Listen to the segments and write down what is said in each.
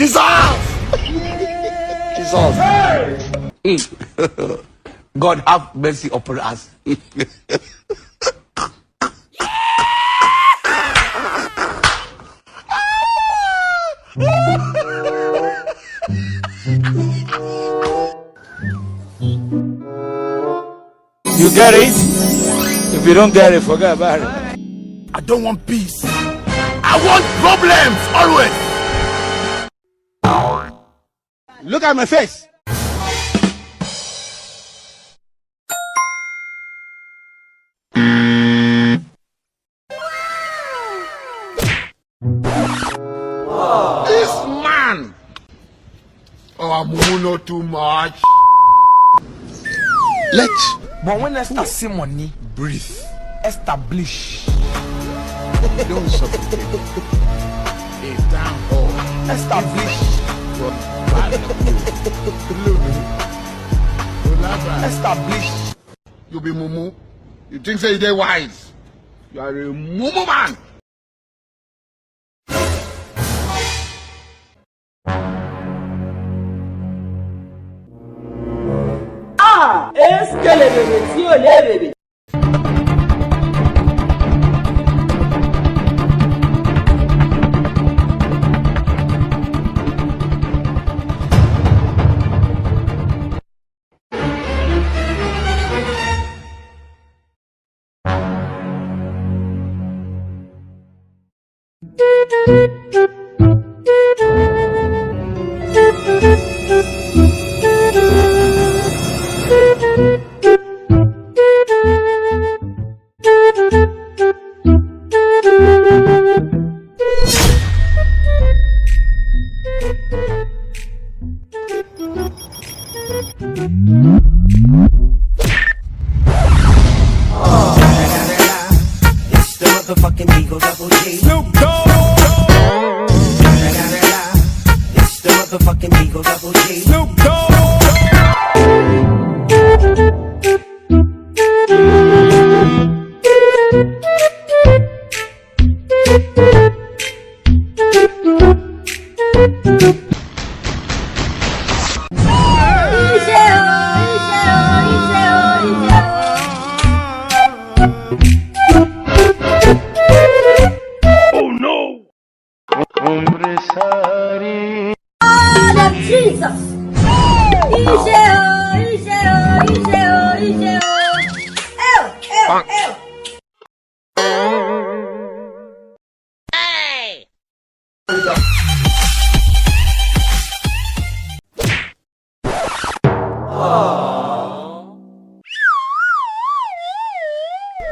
Jesus! Jesus. God have mercy upon us. You get it? If you don't get it, forget about it. I don't want peace. I want problems always. Look at my face. This man. Oh, I'm not too much. Let. But when Esther see money, Breathe. establish. Don't supplicate. A down hall. Establish. From Establish. You be mumu. You think say they wise. You are a mumu man. Ah, est-ce que les bébés, si on les bébés. It's the motherfucking Eagle Double G. Snoop Dogg. It's the motherfucking Eagle Double G. Snoop Dogg. Jesus!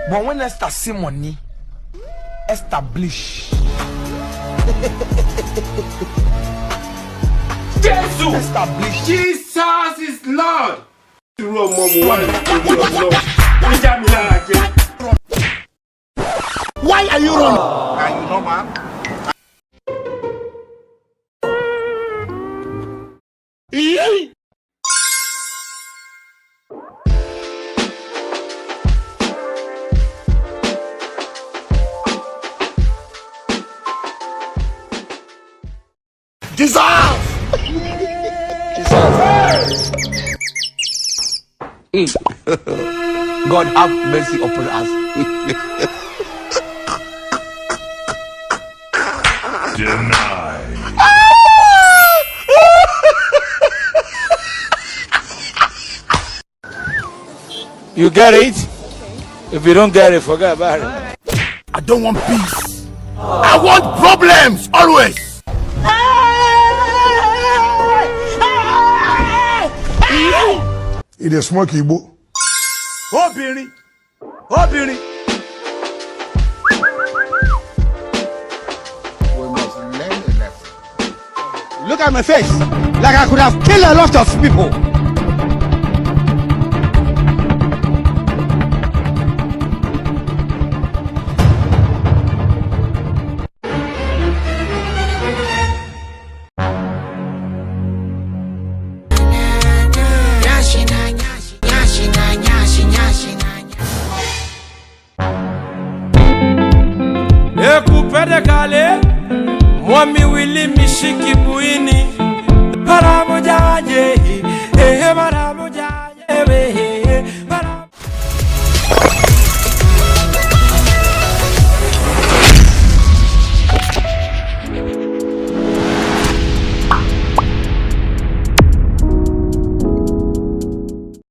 But when Esther see money, establish. Jesus! Establish. Jesus is Lord. Why are you running? Are you know, man? Jesus! God have mercy upon us. Denied. You get it? If you don't get it, forget about it. I don't want peace. I want problems always. It is smoke Igbo. Obìnrin. We must learn a lesson. Look at my face. Like I could have killed a lot of people. Wami wili mishiki buini. Paramojaje, maramojaje,